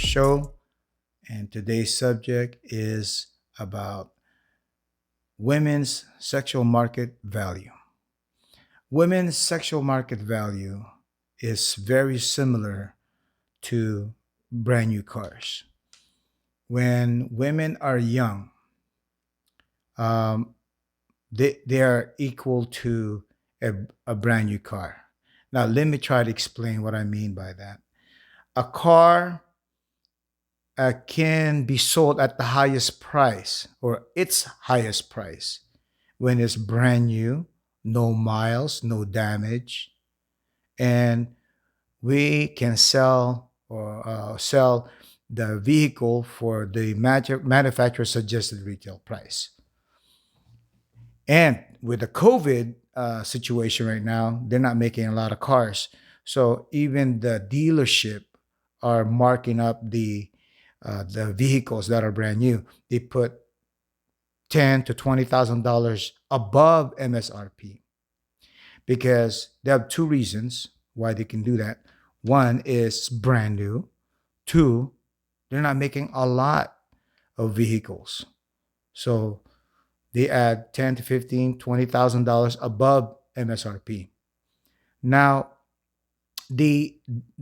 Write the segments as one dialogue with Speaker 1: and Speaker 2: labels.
Speaker 1: show. And today's subject is about women's sexual market value. Women's sexual market value is very similar to brand new cars. When women are young, um, they are equal to a, a brand new car. Now, let me try to explain what I mean by that. A car can be sold at the highest price or its highest price when it's brand new, no miles, no damage, and we can sell the vehicle for the manufacturer suggested retail price. And with the COVID situation right now, they're not making a lot of cars, so even the dealership are marking up the vehicles that are brand new. They put $10,000 to $20,000 above MSRP because they have two reasons why they can do that. One is brand new. Two, they're not making a lot of vehicles. So they add 10 to 15, $20,000 above MSRP. Now, the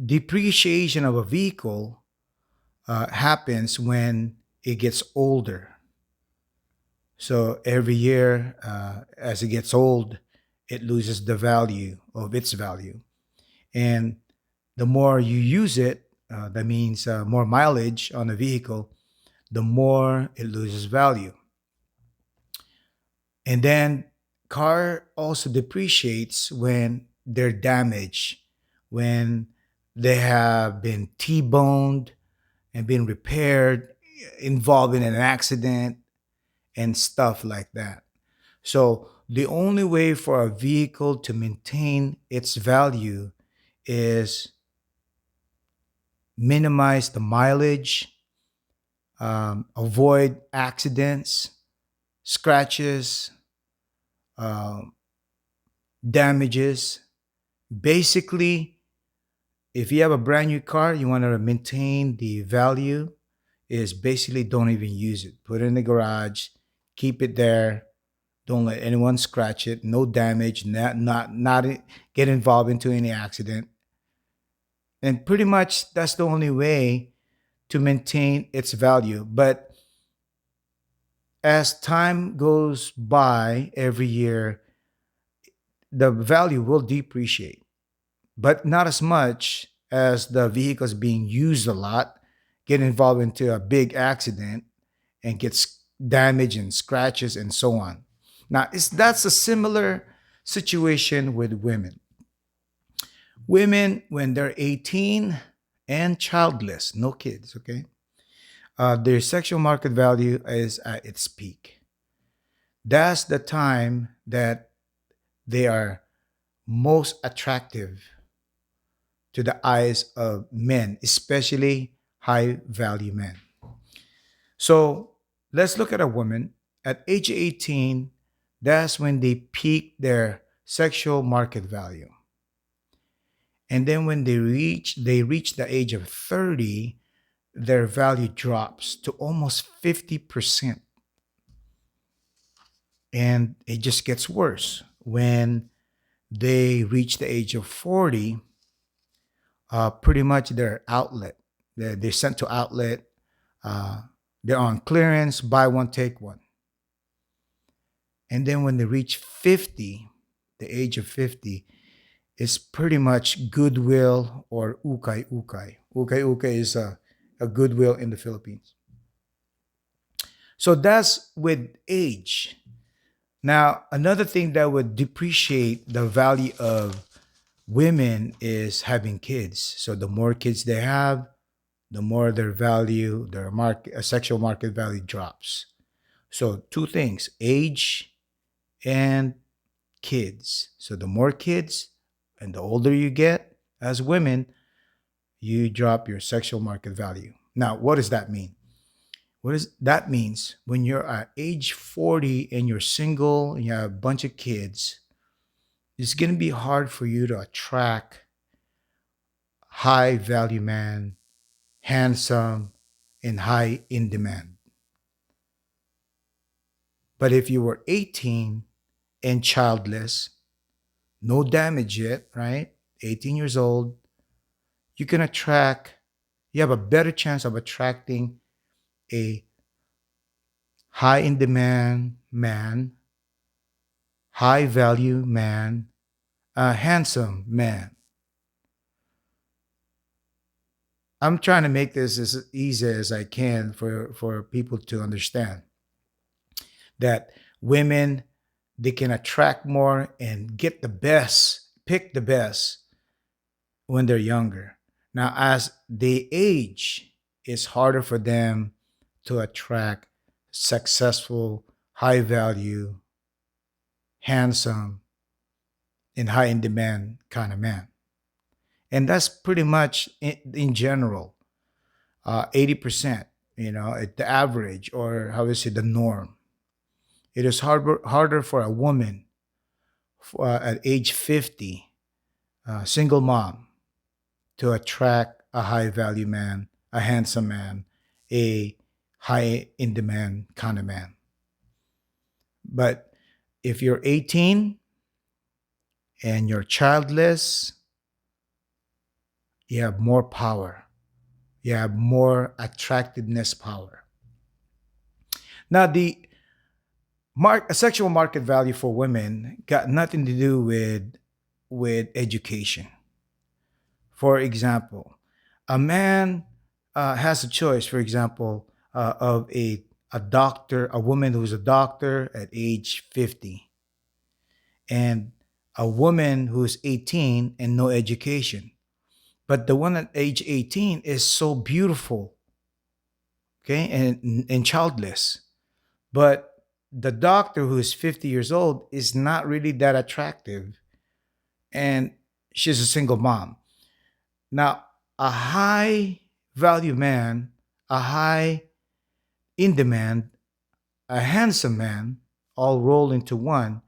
Speaker 1: depreciation of a vehicle happens when it gets older. So every year, as it gets old, it loses the value of its value. And the more you use it, that means more mileage on a vehicle, the more it loses value. And then car also depreciates when they're damaged, when they have been T-boned and been repaired, involved in an accident and stuff like that. So the only way for a vehicle to maintain its value is minimize the mileage, avoid accidents, scratches, um, damages. Basically, if you have a brand new car, you want to maintain the value, is basically don't even use it. Put it in the garage, keep it there. Don't let anyone scratch it. No damage. Not get involved into any accident. And pretty much that's the only way to maintain its value. But as time goes by every year, the value will depreciate, but not as much as the vehicles being used a lot, get involved into a big accident and gets damage and scratches and so on. Now, that's a similar situation with women. Women, when they're 18 and childless, no kids, okay, their sexual market value is at its peak. That's the time that they are most attractive to the eyes of men, especially high value men. So let's look at a woman at age 18. That's when they peak their sexual market value. And then when they reach the age of 30, their value drops to almost 50%. And it just gets worse. When they reach the age of 40, pretty much their outlet, they're sent to outlet, uh, they're on clearance, buy one, take one. And then when they reach 50, the age of 50, is pretty much goodwill or ukay ukay. Ukay ukay is a goodwill in the Philippines. So that's with age. Now, another thing that would depreciate the value of women is having kids. So the more kids they have, the more their value, their sexual market value drops. So two things: age and kids. So the more kids and the older you get as women, you drop your sexual market value. Now, what does that mean? What does that means when you're at age 40 and you're single and you have a bunch of kids, it's going to be hard for you to attract high value man, handsome, and high in demand. But if you were 18 and childless, no damage yet, right? 18 years old, you can attract, you have a better chance of attracting a high in demand man, high value man, a handsome man. I'm trying to make this as easy as I can for people to understand that women, they can attract more and get the best, pick the best when they're younger. Now, as they age, it's harder for them to attract successful, high value, handsome, and high in demand kind of man. And that's pretty much in general, 80%, at the average, or how is it, the norm. It is harder for a woman at age 50, single mom, to attract a high value man, a handsome man, a high in demand kind of man. But if you're 18 and you're childless, you have more power. You have more attractiveness power. Now, the sexual market value for women got nothing to do with education. For example, a man has a choice, for example, of a doctor, a woman who's a doctor at age 50, and a woman who's 18 and no education. But the one at age 18 is so beautiful, okay, and childless. But the doctor who is 50 years old is not really that attractive, and she's a single mom. Now, a high value man, a high in demand, a handsome man, all roll into one,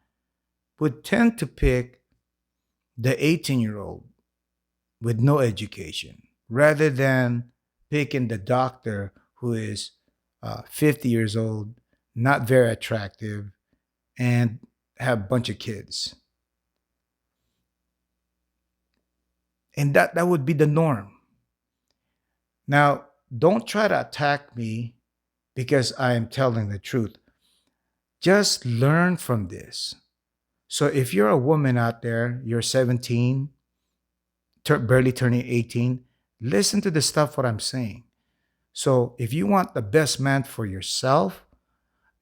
Speaker 1: would tend to pick the 18-year-old with no education rather than picking the doctor who is 50 years old, not very attractive, and have a bunch of kids. And that would be the norm. Now, don't try to attack me because I am telling the truth. Just learn from this. So if you're a woman out there, you're 17, barely turning 18, listen to the stuff what I'm saying. So if you want the best man for yourself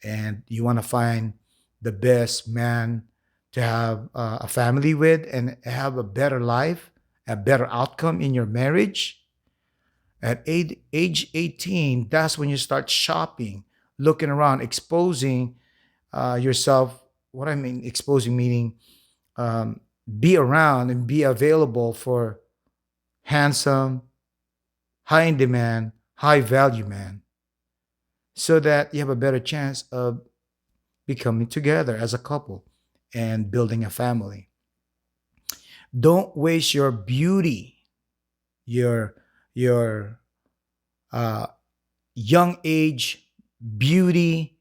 Speaker 1: and you want to find the best man to have a family with and have a better life, a better outcome in your marriage, at age 18, that's when you start shopping, looking around, exposing yourself. What I mean, exposing meaning be around and be available for handsome, high in demand, high value man, so that you have a better chance of becoming together as a couple and building a family. Don't waste your beauty, your your uh, young age beauty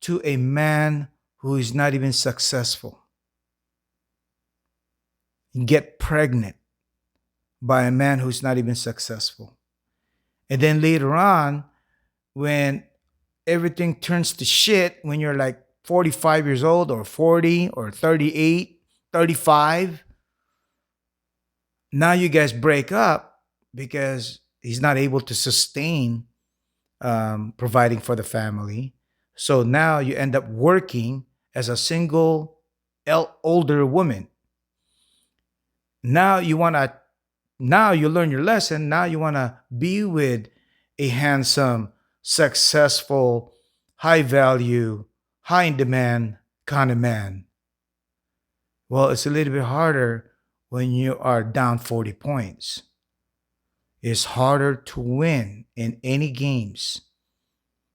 Speaker 1: to a man who is not even successful. Get pregnant by a man who's not even successful. And then later on, when everything turns to shit, when you're like 45 years old or 40 or 38, 35, now you guys break up because he's not able to sustain providing for the family. So now you end up working as a single older woman. Now you want to, now you learn your lesson. Now you want to be with a handsome, successful, high value, high in demand kind of man. Well, it's a little bit harder when you are down 40 points. It's harder to win in any games.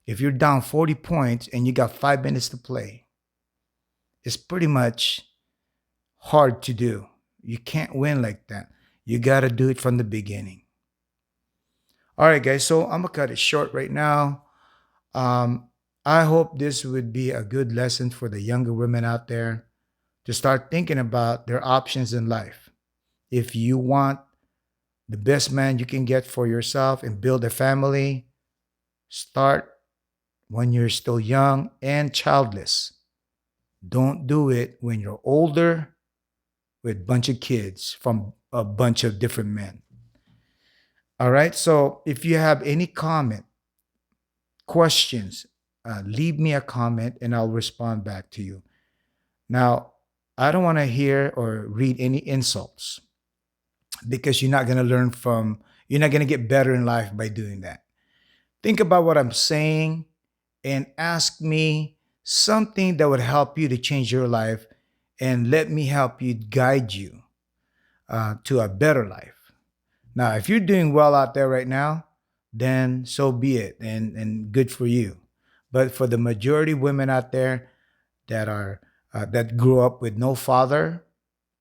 Speaker 1: If you're down 40 points and you got 5 minutes to play, it's pretty much hard to do. You can't win like that. You got to do it from the beginning. All right, guys. So I'm gonna cut it short right now. Um, I hope this would be a good lesson for the younger women out there to start thinking about their options in life. If you want the best man you can get for yourself and build a family, start when you're still young and childless. Don't do it when you're older with a bunch of kids from a bunch of different men. All right. So if you have any comment, questions, leave me a comment and I'll respond back to you. Now, I don't want to hear or read any insults because you're not going to get better in life by doing that. Think about what I'm saying and ask me something that would help you to change your life and let me help you guide you to a better life. Now, if you're doing well out there right now, then so be it and good for you. But for the majority women out there that grew up with no father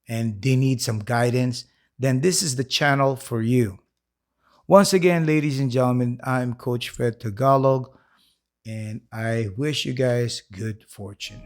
Speaker 1: and they need some guidance, then this is the channel for you. Once again, ladies and gentlemen, I'm Coach Fred Tagalog, and I wish you guys good fortune.